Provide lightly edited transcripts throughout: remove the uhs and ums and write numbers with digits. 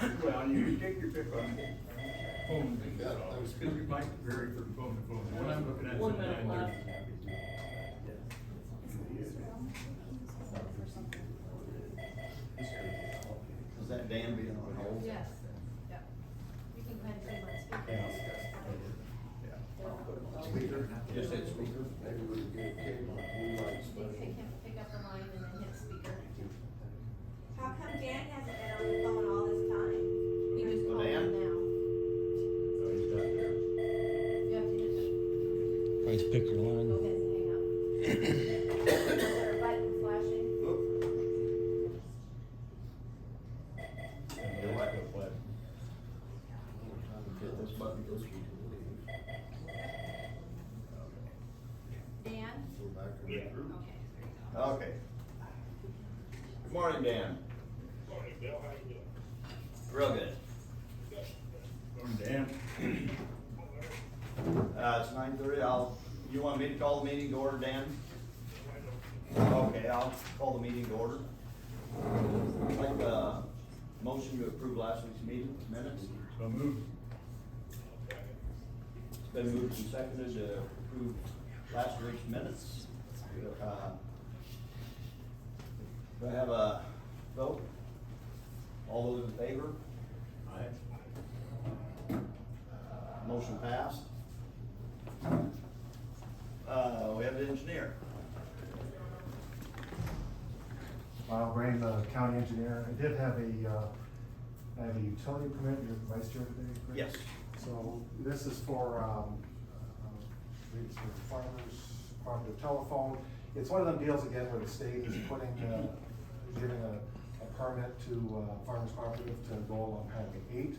Well, you take your pick on phone, because you might vary from phone to phone. The one I'm looking at. 1 minute left. Is that Dan being on hold? Yes, yep. You can kind of see my speaker. Speaker, just hit speaker. Maybe we can get Kate on blue lights. Pick up the line and then hit speaker. How come Dan hasn't been on the phone all this time? He just Oh, called Dan? in now. Oh, he's not there. You have to hit Trying to pick your the, line. go ahead and hang up. Is there a button flashing? And the lack of what? Hit this button, goes to Dan? Go back and Yeah. regroup. Okay, there you go. Okay. Good morning, Dan. Morning, Bill, how you doing? Real good. Morning, Dan. It's 9:30. You want me to call the meeting to order, Dan? Okay, I'll call the meeting to order. I'd like a motion to approve last week's meeting minutes. So moved. It's been moved and seconded to approve last week's minutes. Do I have a vote? All those in favor? Aye. Motion passed. We have the engineer. Brian, the county engineer, I did have a utility permit, you're the vice chair today, correct? Yes. So this is for, it's for farmers, cooperative telephone. It's one of them deals again where the state is putting, giving a permit to farmers cooperative to go along Highway 8.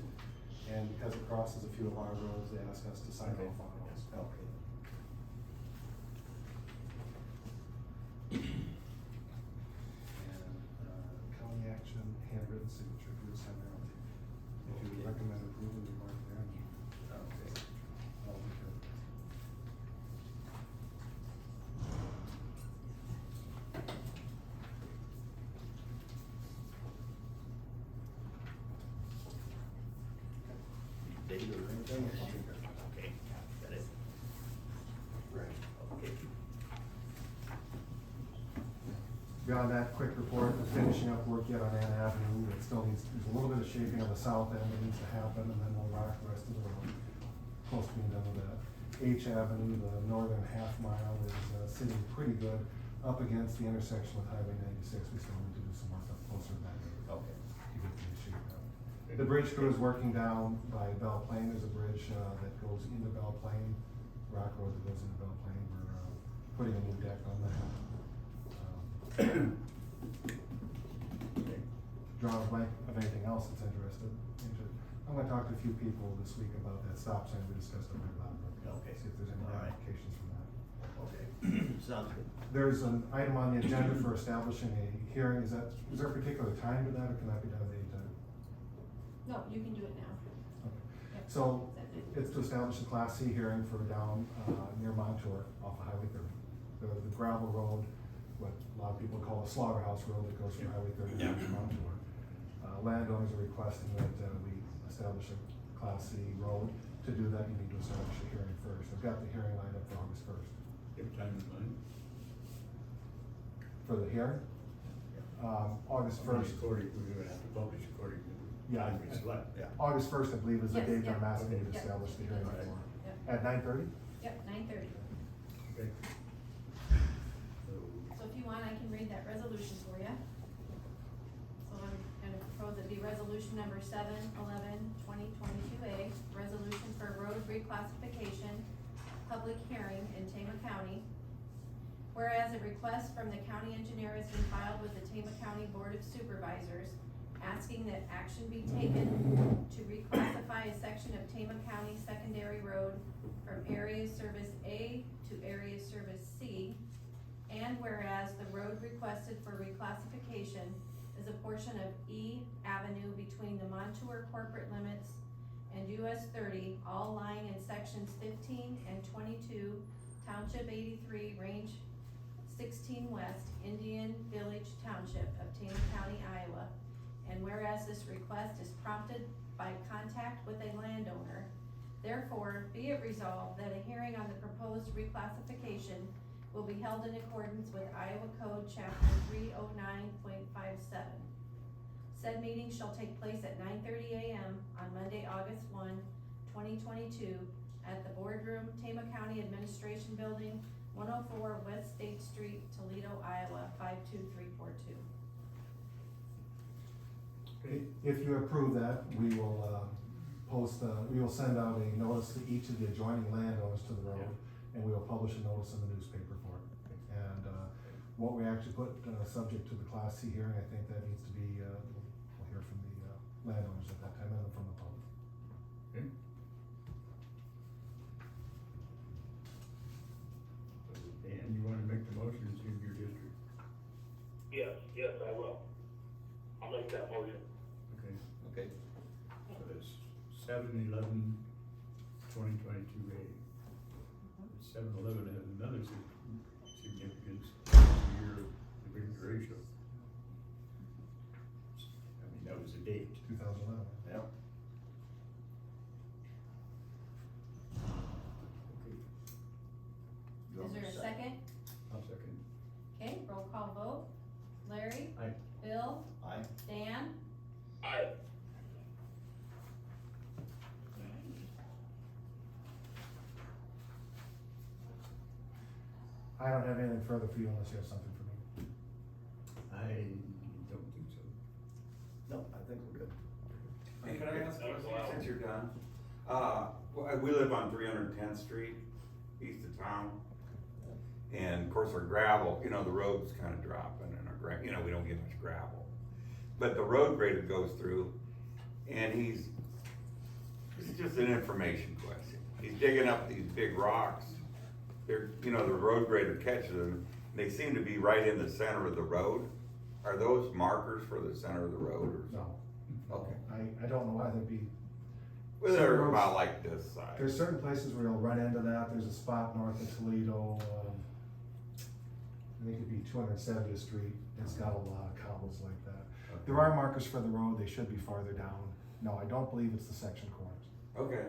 And because it crosses a few of our roads, they ask us to sign off on those. Okay. And county action, handwritten signature, for the center. If you Okay. recommend approval, you mark there. Okay. I'll be good. Date or anything? Okay, got it. Right. Okay. Beyond that, quick report, we're finishing up work yet on Ann Avenue. It still needs, there's a little bit of shaping on the south end that needs to happen, and then we'll rock the rest of the road. Close to being done with that. H Avenue, the northern half mile is sitting pretty good up against the intersection with Highway 96. We still need to do some work up closer to that. Okay. To get things shaped up. The bridge crew is working down by Belle Plaine. There's a bridge that goes into Belle Plaine, rock road that goes into Belle Plaine. We're putting a new deck on that. Draw a blank of anything else that's interested. I'm gonna talk to a few people this week about that stop sign we discussed on Red Line Road. Okay. See if there's any All right. applications from that. Okay. Sounds good. There's an item on the agenda for establishing a hearing. Is there a particular time to that, or can that be done at any time? No, you can do it now. Okay. Yep. So That's it. it's to establish a Class C hearing for down near Montour off of Highway 30. The gravel road, what a lot of people call the slaughterhouse road that goes from Highway 30 down to Montour. Landowners are requesting that we establish a Class C road. To do that, you need to establish a hearing first. I've got the hearing lined up for August 1st. Give time in mind. For the hearing? August 1st. According, we're gonna have to publish according to. Yeah. time we select. Yeah. August 1st, I believe, is the Yes, date that I'm yeah. asking you to Yep. establish the hearing Right. for. Yep. At 9:30? Yep, 9:30. Okay. So, So if you want, I can read that resolution for you. So I'm gonna propose it be resolution number 7/11/2022A, resolution for road reclassification, public hearing in Tama County. Whereas a request from the county engineer has been filed with the Tama County Board of Supervisors, asking that action be taken to reclassify a section of Tama County Secondary Road from Area Service A to Area Service C. And whereas the road requested for reclassification is a portion of E Avenue between the Montour corporate limits and US 30, all lying in sections 15 and 22, Township 83, Range 16 West, Indian Village Township of Tama County, Iowa. And whereas this request is prompted contact with a landowner. Therefore, be it resolved that a hearing on the proposed reclassification will be held in accordance with Iowa Code Chapter 309.57. Said meeting shall take place at 9:30 a.m. on Monday, August 1, 2022, at the Boardroom, Tama County Administration Building, 104 West State Street, Toledo, Iowa, 52342. Okay, If you approve that, we will, we will send out a notice to each of the adjoining landowners to the road, and we will publish a notice in the newspaper for it. And, what we actually put, subject to the Class C hearing, I think that needs to be, we'll hear from the, landowners at that time, and then from the public. okay. Dan, you wanna make the motion, it's in your district? Yes, I will. I'll make that motion. Okay, Okay. so that's 7/11/2022 A. 7/11 has another significance, the year of the big ratio. I mean, that was the date. 2011. Yep. Okay, Is there a second? I'll second. Okay, roll call vote. Larry? Aye. Bill? Aye. Dan? Aye. I don't have anything further for you unless you have something for me. I don't think so. No, I think we're good. Hey, can I ask a question Wow. since you're done? We live on 310th Street, east of town. And of course our gravel, you know, the road's kind of dropping and you know, we don't get much gravel. But the road grader goes through and it's just an information question. He's digging up these big rocks. They're, you know, the road grader catches them. They seem to be right in the center of the road. Are those markers for the center of the road or? No, Okay. I don't know why they'd be. Well, Some they're roads- about like this size. There's certain places where you'll run into that. There's a spot north of Toledo, I think it'd be 270th Street. It's got a lot of cobbles like that. There are markers for the road. They should be farther down. No, I don't believe it's the section corners. Okay.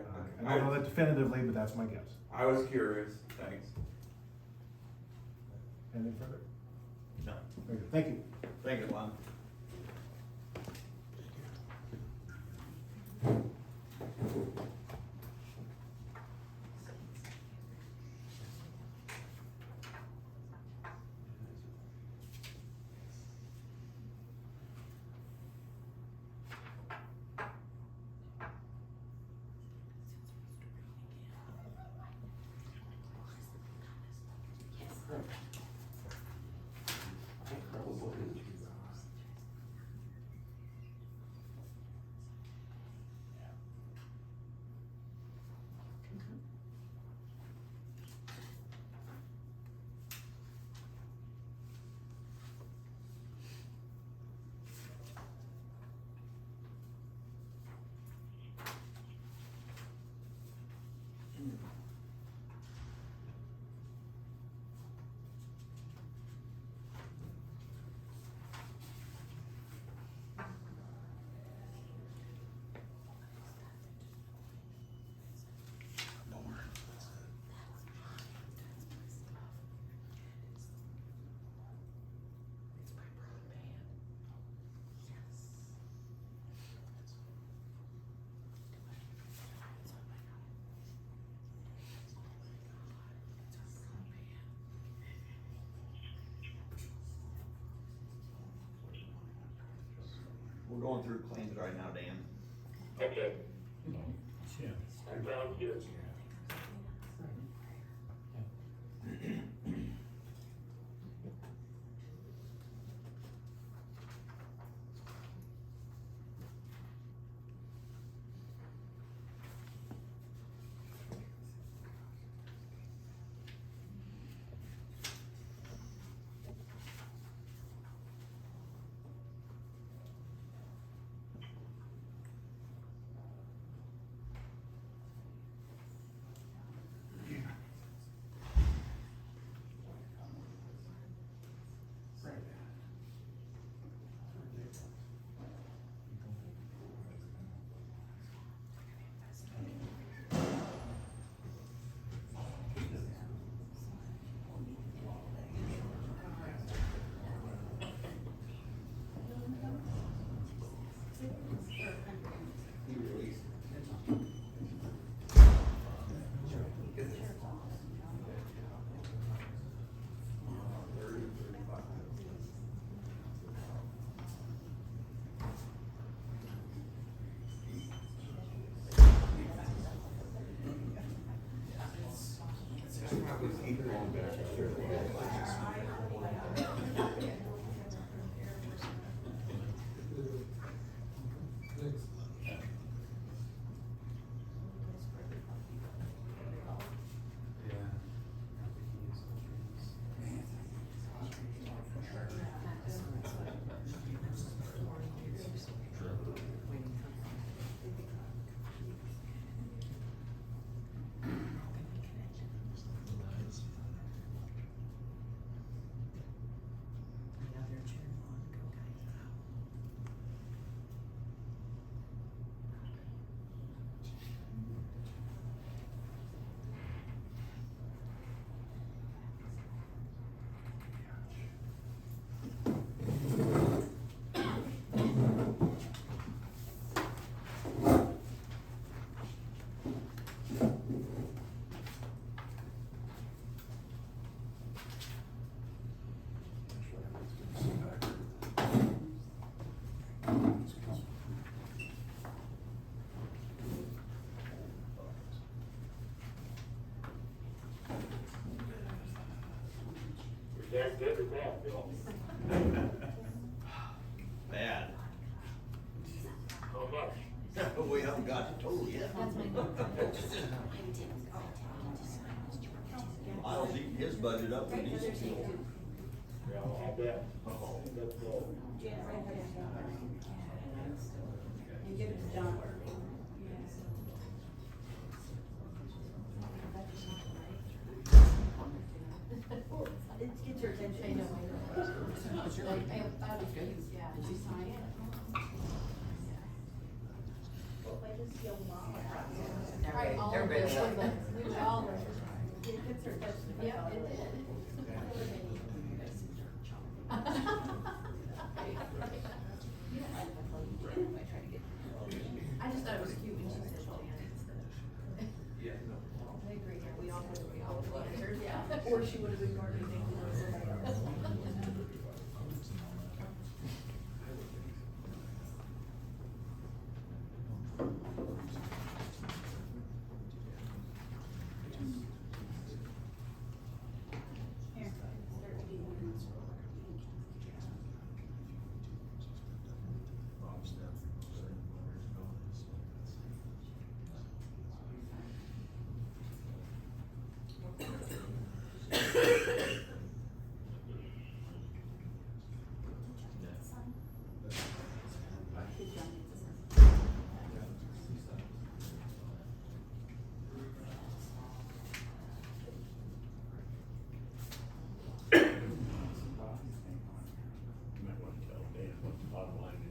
I don't know that definitively, but that's my guess. I was curious, thanks. Anything further? No. Very good. Thank you. Thank you, Lon. We're going through claims right now, Dan. Okay, Yeah. sounds good. was eating on back there. That's good or bad, Bill? Bad. How much? We haven't got it total yet. That's my note. Lyle's eating his budget up with diesel fuel. Yeah, I'll bet. That's all. And give it to John. It gets your attention. I know. I thought it was good, yeah. Did you sign it? Well, if I just feel mom. Right, all of Everybody this, knows. we were all there. It gets her attention. Yeah, it did. I just thought it was cute when she said Jan instead. Yeah, no. I agree, yeah, we all would have answered, yeah. Or she would have ignored me thinking it was somebody else. Here, start reading. You might want to tell Dan what the bottom line is.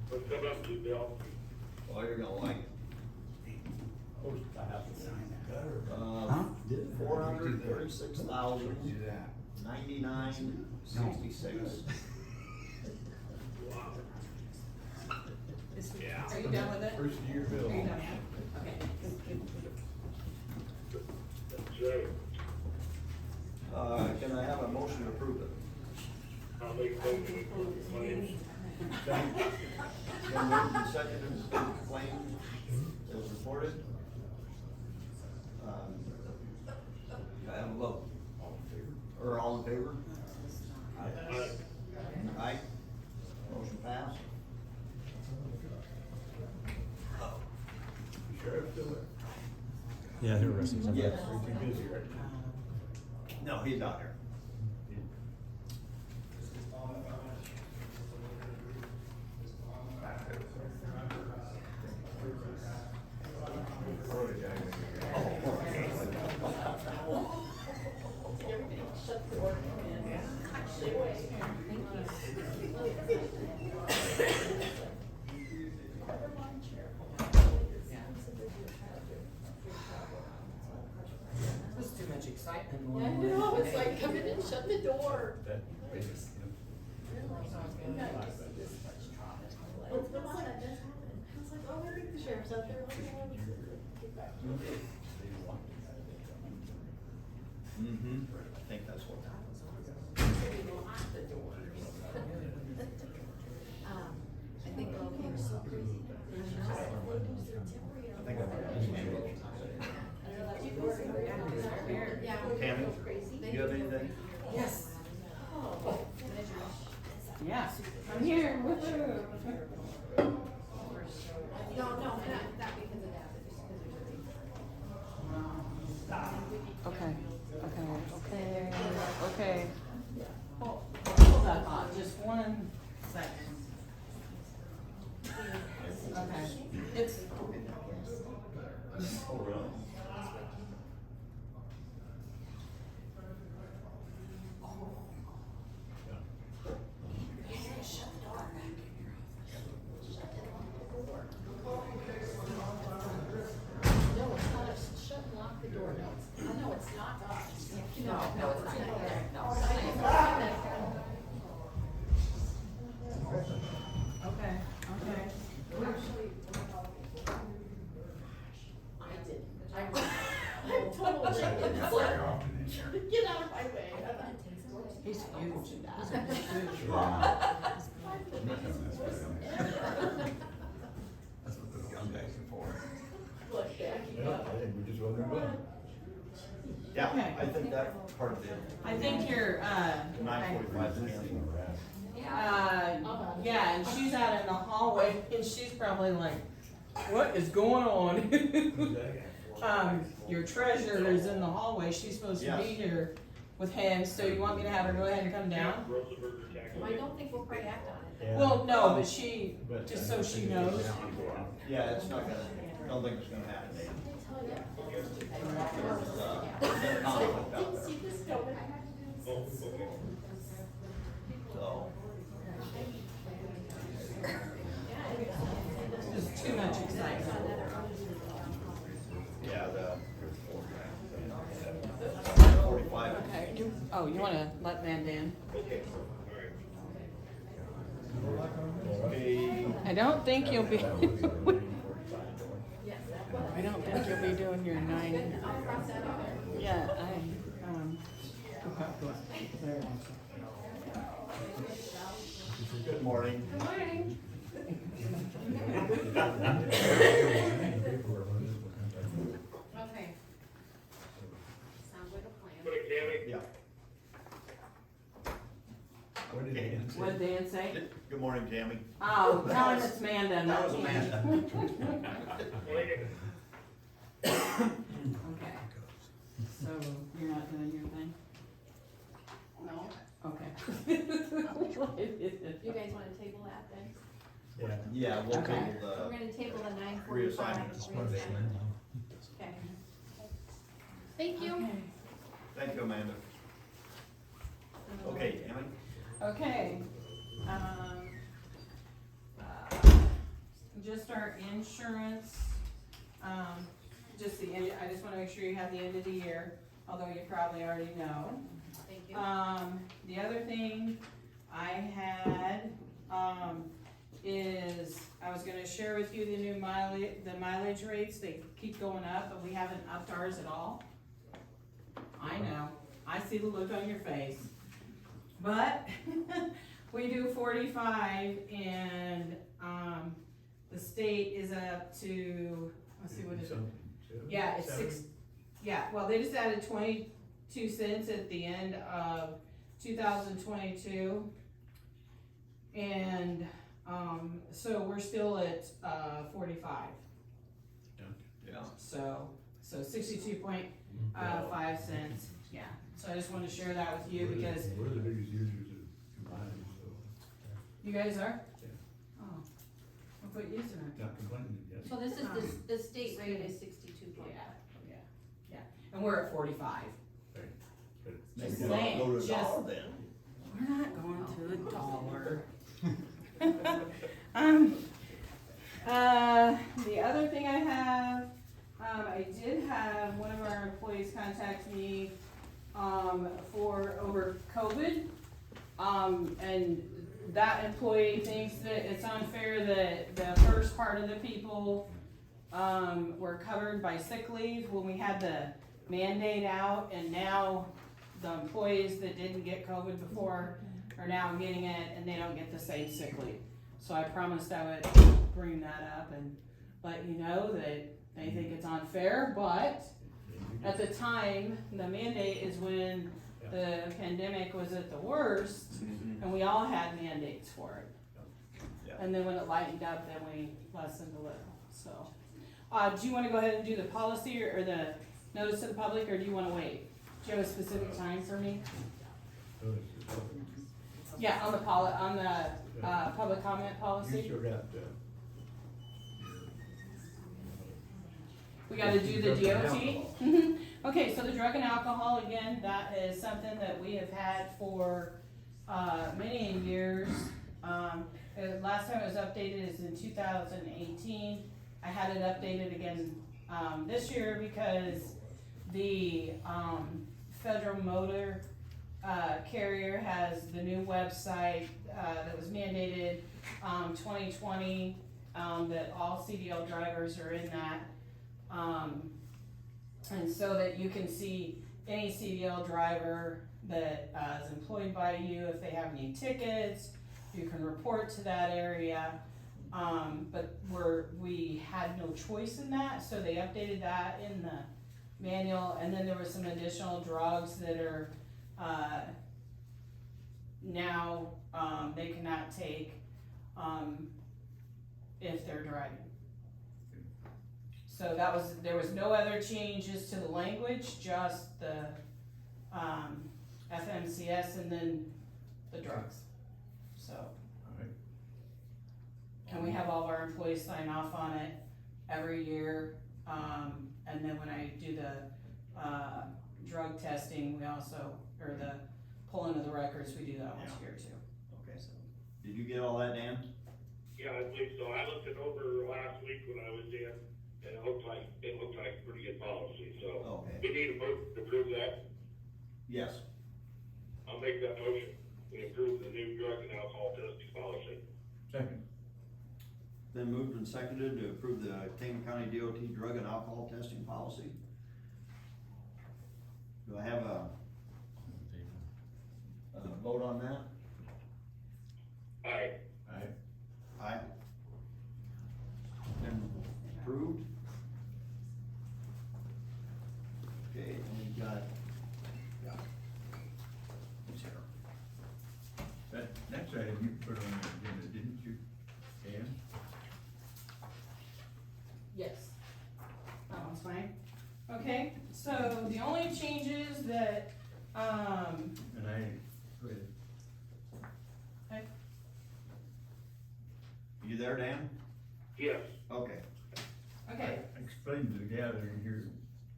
What's coming up to you, Bill? Oh, you're gonna like it. Oh, I have to sign that. 436,099.66. Wow. Yeah. Are you done with it? First year bill. Are you done? Okay. That's right. Can I have a motion to approve it? I'll make a motion to approve the claims. Been moved and seconded, to approve the claims as reported. Can I have a vote? All in favor? Or all in favor? Aye. Aye. Motion passed. Sheriff still there? Yeah, they're arrested. Yes. Are you too busy right now? No, he's not here. There's too much excitement. Yeah, I know, it's like, come in and shut the door. That, basically, It's been like, that does happen. I was like, oh, I think the sheriff's out there. Get back to it. Mm-hmm. I think that's what that was. I think we're okay. We're so crazy. I think I heard that. Do you Oh, really? No, it's not us, shut and lock the door, no, I know it's not us. No, no, it's not there, no. Okay, okay. I didn't, I'm totally chicken, it's like, get out of my way. He's huge. He's a huge. That's what those young guys are for. Look, Becky, Yeah, I think we just wasn't going. Yeah, Okay. I think that part of it. I think you're, 9:45 yeah, and she's out in the hallway, and she's probably like, what is going on? Your treasurer is in the hallway, she's supposed to be Yes. here with him, so you want me to have her go ahead and come down? Rosenberger tax. I don't think we'll probably act on it. Yeah. Well, no, but she, But just I so don't she think it knows. goes out before. Yeah, it's not gonna, don't think it's gonna happen. There's, conflict out didn't there. see this coming. Oh, okay. So, There's too much excitement. yeah, the 45. Okay, you wanna let Van Dan? Okay, all right. Okay, I don't think you'll be, I don't think you'll be doing your 9. I'll cross that out. Yeah, good morning. Good morning. Okay. Sounds like a plan. Put it, Tammy. Yeah. What did Dan say? What did Dan say? Good morning, Tammy. Oh, tell him it's Amanda, That not was Tammy. Amanda. Okay. So, you're not doing your thing? No. Okay. You guys wanna table that then? Yeah. Yeah, we'll Okay. table We're the, gonna table the 9:45. Reassignment. Okay. Thank you. Okay. thank you, Amanda. Okay, Tammy? Okay, just our insurance, just the end, I just wanna make sure you have the end of the year, although you probably already know. Thank you. The other thing I had, is, I was gonna share with you the new mileage rates, they keep going up, but we haven't upped ours at all. I know, I see the look on your face. But, we do 45 and, the state is up to, let's see what it is. Yeah, it's 6, yeah, well, they just added 22 cents at the end of 2022. And, so we're still at, 45. Yeah. So 62.5 cents, yeah. So I just wanted to share that with you because We're the biggest users of combined, so you guys are? Yeah. Oh, what using it? not complaining yet. So this is, the state rate is 62.5. Yeah, and we're at 45. But Just Maybe saying, go to a just- dollar then. We're not going to a dollar. The other thing I have, I did have one of our employees contact me, for over COVID. And that employee thinks that it's unfair that the first part of the people, were covered by sick leave when we had the mandate out, and now the employees that didn't get COVID before are now getting it, and they don't get the same sick leave. So I promised I would bring that up and let you know that they think it's unfair, but at the time, the mandate is when the pandemic was at the worst, and we all had mandates for it. Yeah. And then when it lightened up, then we lessened a little, so. Do you wanna go ahead and do the policy or the notice to the public, or do you wanna wait? Do you have a specific time for me? Yeah, on the public comment You policy? still got, We gotta do the Drug and DOT. alcohol. Mhm. Okay, so the drug and alcohol, again, that is something that we have had for, many years. Last time it was updated is in 2018. I had it updated again, this year because the, Federal Motor, Carrier has the new website, that was mandated, 2020, that all CDL drivers are in that. And so that you can see any CDL driver that is employed by you, if they have any tickets, you can report to that area. But we had no choice in that, so they updated that in the manual, and then there were some additional drugs that are, now, they cannot take, if they're driving. So there was no other changes to the language, just the, FMCS and then the drugs, so. Alright. And we have all of our employees sign off on it every year, and then when I do the, drug testing, we also, or the pulling of the records, we do that once a year too. Okay. So. Did you get all that, Dan? Yeah, I believe so. I looked it over last week when I was in, and it looked like a pretty good policy, so. Okay. We need a vote to approve that. Yes. I'll make that motion. We approve the new drug and alcohol testing policy. Second. Then moved and seconded to approve the Tama County DOT drug and alcohol testing policy. Do I have a vote on that? Aye. Aye. Aye. Then approved. Okay, and we got. That next item you put on the agenda, didn't you, Dan? Yes. That one's fine. Okay, so the only changes that, And go ahead. You there, Dan? Yes. Okay. okay, I explained to the gathering here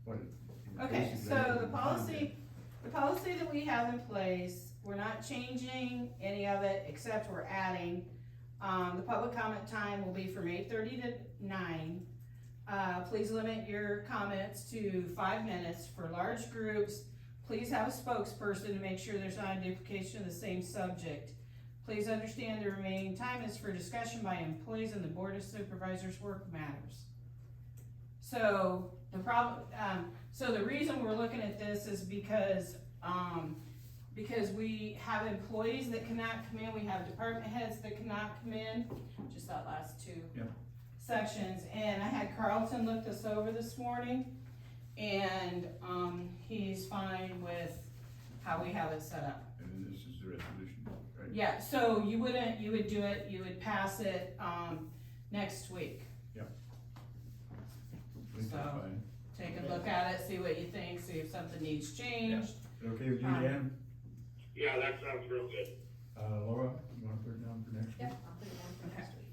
what it. okay, basically so is the in policy that we have in place, we're not changing any of it, except we're adding, the public comment time will be from 8:30 to 9. Please limit your comments to 5 minutes. For large groups, please have a spokesperson to make sure there's not a duplication of the same subject. Please understand the remaining time is for discussion by employees and the Board of Supervisors work matters. So the reason we're looking at this is because we have employees that cannot come in, we have department heads that cannot come in, just that last two. Yep. Sections, and I had Carlton look this over this morning, and, he's fine with how we have it set up. And this is the resolution, right? Yeah, so you would do it, you would pass it, next week. Which is So- fine. Take a look at it, see what you think, see if something needs changed. Is it okay with you, Dan? Yeah, that sounds real good. Laura, you wanna put it down for next week? Yep, I'll put it down for next week.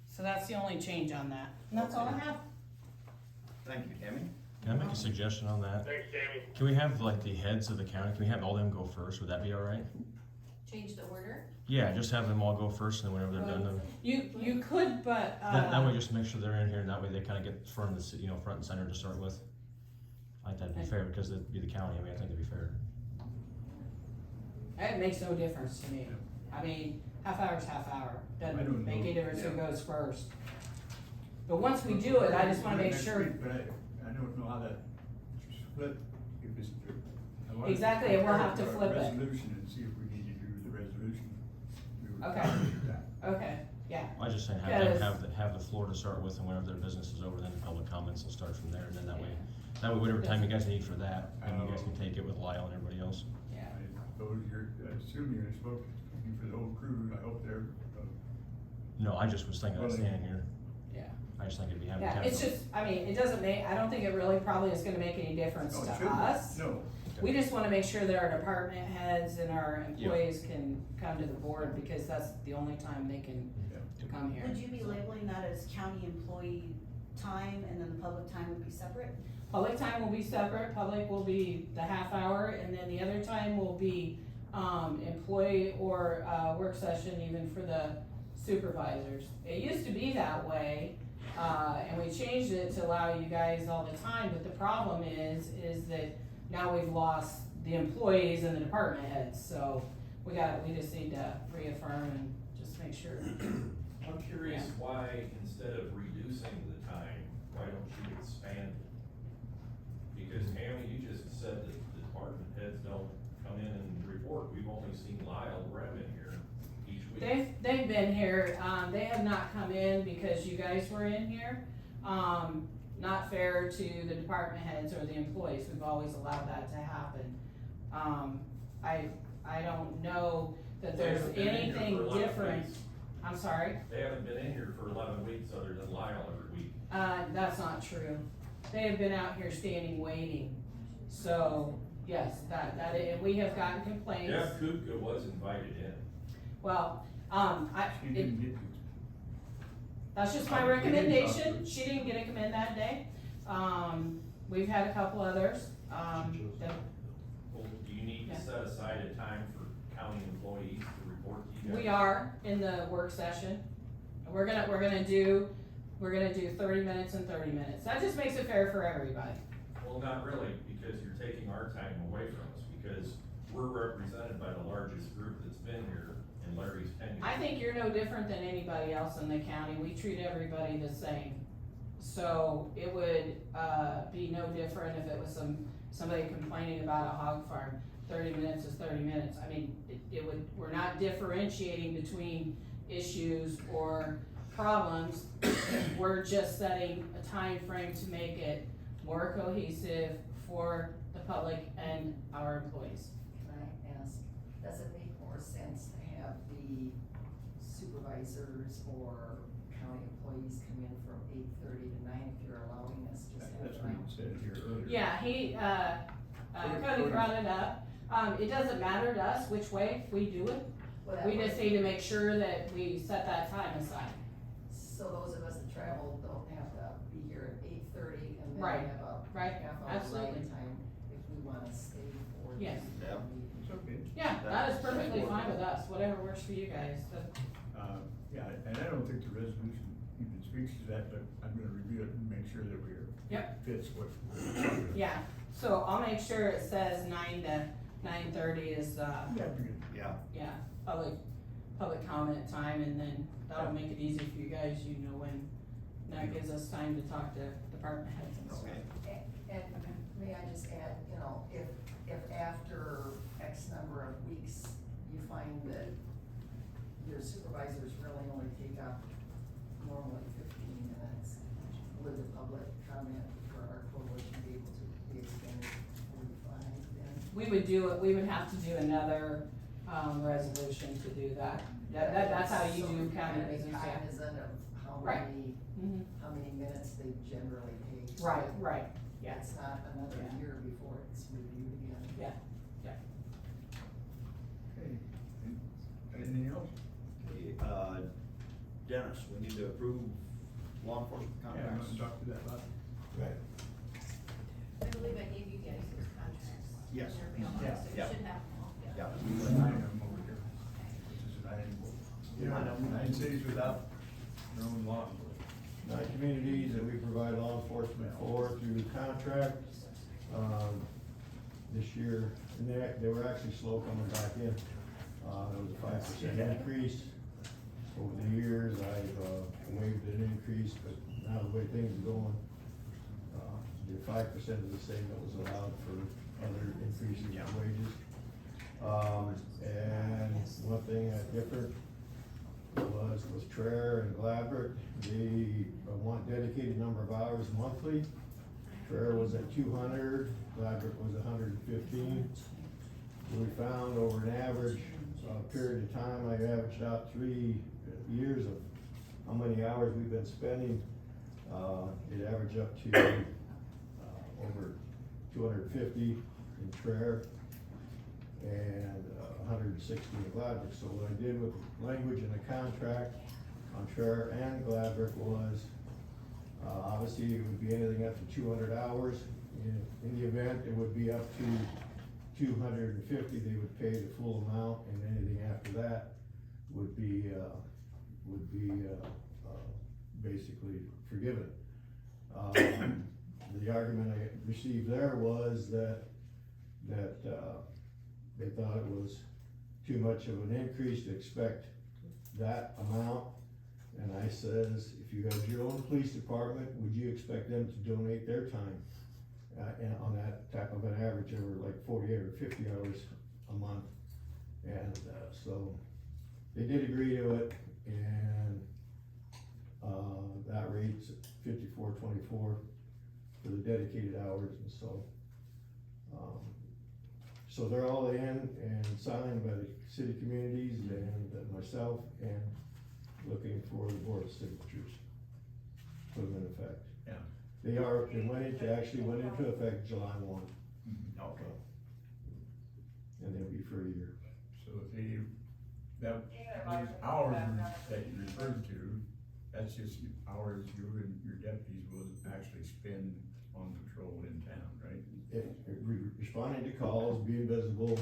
So that's the only change on that, and that's all I have. Thank you, Tammy. Can I make a suggestion on that? Thanks, Tammy. Can we have like the heads of the county, can we have all them go first? Would that be alright? Change the order. Yeah, just have them all go first and then whenever they're done, then, You could, but, that way just make sure they're in here and that way they kinda get front of the, front and center to start with. I think that'd be fair because it'd be the county, I mean, I think it'd be fair. it makes no difference to me. I mean, half hour's half hour, I doesn't don't make know. any difference who Yeah. goes first. But once we do it, I just wanna make Next sure, week, But I don't know how that split, if it's. I wanted to Exactly, and we'll compare have to our flip it. Resolution and see if we need to do the resolution. We would Okay. do that. okay, yeah, I was just saying, Because- have the floor to start with, and whenever their business is over, then the public comments will start from there, and then that way, whatever time you guys need for that, then you guys can take it with Lyle and everybody else. yeah. I suppose I assume you're speaking for the whole crew, I hope they're, No, I just was thinking of Well, standing here, Yeah, I just think it'd be having. yeah, it's just, I mean, it doesn't make, I don't think it really probably is gonna make any difference no, it to shouldn't. us. No, We just wanna make sure that our department heads and our employees can come to the board, because that's the only time they can yeah. come here. Would you be labeling that as county employee time and then the public time would be separate? Public time will be separate, public will be the half hour, and then the other time will be, employee or, work session even for the supervisors. It used to be that way, and we changed it to allow you guys all the time, but the problem is that now we've lost the employees and the department heads, so we just need to reaffirm and just make sure. I'm curious why, instead of reducing the time, why don't you expand it? Because Tammy, you just said that the department heads don't come in and report. We've only seen Lyle Rem in here each week. They've been here, they have not come in because you guys were in here. Not fair to the department heads or the employees, we've always allowed that to happen. I don't know that there's They haven't been in here anything for 11 different. weeks. I'm sorry? They haven't been in here for 11 weeks other than Lyle every week. That's not true. They have been out here standing waiting. So, yes, and we have gotten complaints. Jeff Kupka was invited in. Well, She didn't get to. that's just my We didn't talk to recommendation. her. She didn't get to come in that day. We've had a couple others, that, Well, do you need Yeah. to set aside a time for county employees to report to you guys? we are in the work session. We're gonna do 30 minutes and 30 minutes. That just makes it fair for everybody. Well, not really, because you're taking our time away from us, because we're represented by the largest group that's been here in Larry's tenure. I think you're no different than anybody else in the county. We treat everybody the same. So it would, be no different if it was somebody complaining about a hog farm. 30 minutes is 30 minutes. I mean, we're not differentiating between issues or problems. We're just setting a time frame to make it more cohesive for the public and our employees. Can I ask, does it make more sense to have the supervisors or county employees come in from 8:30 to 9 if you're allowing us just half That's an what hour? you said here earlier. Yeah, Cody brought it up. It doesn't matter to us which way we do it. Well, that We way- just need to make sure that we set that time aside. So those of us that travel don't have to be here at 8:30 and then Right, have a right, half hour absolutely. ride time if we wanna stay for the Yes. Yep. meeting. It's okay. Yeah, that is perfectly fine with us, whatever works for you guys. Yeah, and I don't think the resolution even speaks to that, but I'm gonna review it and make sure that Yep. fits what we're talking about. Yeah, so I'll make sure it says 9 to 9:30 is, Yeah, pretty good. Yeah. public comment time, and then that'll make it easy for you guys, you know, when that gives us time to talk to department heads and stuff. Okay. And may I just add, you know, if after X number of weeks, you find that your supervisors really only take up normally 15 minutes, would the public comment for our coalition be able to be extended to 45 then? We would have to do another, resolution to do that. That's how you do county So, business, yeah. cognizant of how Right. many, Mhm. how many minutes they generally take. so Right, yeah. It's not another Yeah. year before it's reviewed again. Okay. Anything else? Okay, Dennis, we need to approve law enforcement Yeah, I'm contracts. gonna talk to that about. Right. I believe I gave you guys those contracts. Yes. They're available, Yeah. so you Yeah. should have them all. Yeah. Nine of them over here. This is nine cities without their own law enforcement. 9 communities that we provide law enforcement for through contract. This year, and they were actually slow coming back in. There was a 5% increase. Over the years, I've waived an increase, but now the way things are going, the 5% is the same that was allowed for other increases in wages. And one thing that differed was Traer and Gladbrook. They want dedicated number of hours monthly. Traer was at 200, Gladbrook was 115. We found over an average period of time, I averaged out 3 years of how many hours we've been spending. It averaged up to over 250 in Traer and 160 in Gladbrook. So what I did with language in the contract on Traer and Gladbrook was Obviously, it would be anything up to 200 hours. In the event, it would be up to 250, they would pay the full amount, and anything after that would be basically forgiven. The argument I received there was that they thought it was too much of an increase to expect that amount. And I says, if you have your own police department, would you expect them to donate their time? And on that type of an average over like 48 or 50 hours a month. And, so they did agree to it, and, that rate's $54.24 for the dedicated hours, and so, so they're all in and signed by the city communities and myself, and looking for the board of signatures, put them in effect. Yeah. They actually went into effect July 1. Okay. And they'll be for a year. So these hours that you referred to, that's just hours you and your deputies will actually spend on patrol in town, right? Responding to calls, being visible,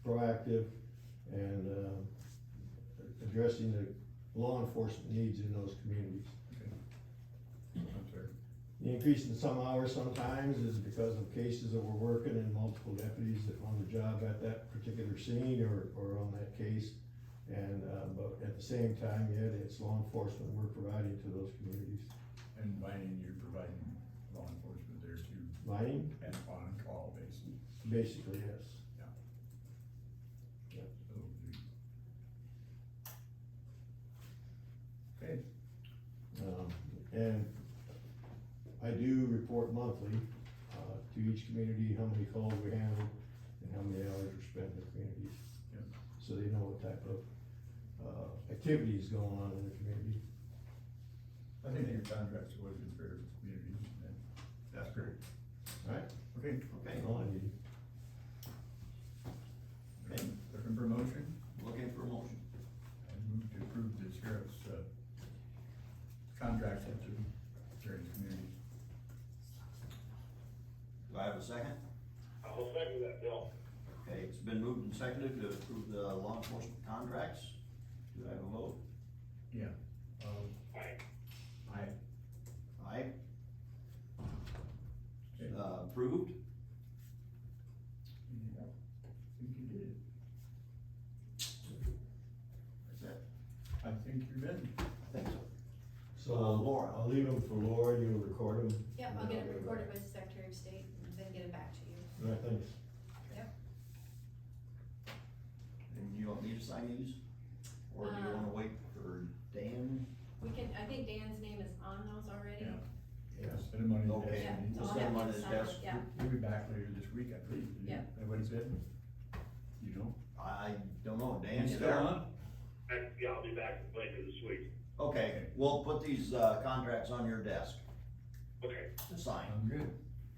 proactive, and, addressing the law enforcement needs in those communities. Okay. I'm sorry. The increase in some hours sometimes is because of cases that we're working and multiple deputies that on the job at that particular scene or on that case. And, but at the same time, yet it's law enforcement we're providing to those communities. And mining, you're providing law enforcement there too, Mining, and on call basis. basically, yes. So, okay, And I do report monthly, to each community, how many calls we handled and how many hours were spent in the communities. yeah. So they know what type of, activities going on in the community. I think your contract's always been fair to communities, and that's great. Right? Okay, Okay, All I need. okay, looking for a motion? looking for a motion. I move to approve the sheriff's, contracts to various communities. Do I have a second? I'll second that, Bill. Okay, it's been moved and seconded to approve the law enforcement contracts. Do I have a vote? Yeah. Aye. Aye. Okay. Approved? Yeah, I think you did it. That's it. I think you're ready. I think so. So Laura. I'll leave them for Laura, you'll record them. Yep, I'll get it recorded with the Secretary of State and then get it back to you. All right, thanks. Yep. And you want me to sign these? Or do you wanna wait for Dan? We can, I think Dan's name is on those already. Yeah. Yeah, send them on his Okay. desk. Yeah, and so We'll I'll send have them on him his sign it, desk. yeah. He'll be back later this week, I believe. Yeah. And what he said? You know? I don't know, Dan's He's still there? on? Yeah, I'll be back later this week. Okay, we'll put these, contracts on your desk Okay, to sign. I'm good.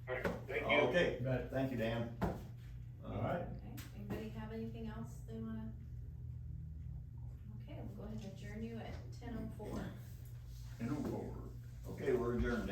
all right, thank you. Okay, Bet. thank you, Dan. All right. Okay, anybody have anything else they wanna? Okay, we'll go ahead and adjourn you at 10:04. And over. Okay, we're adjourned, Dan.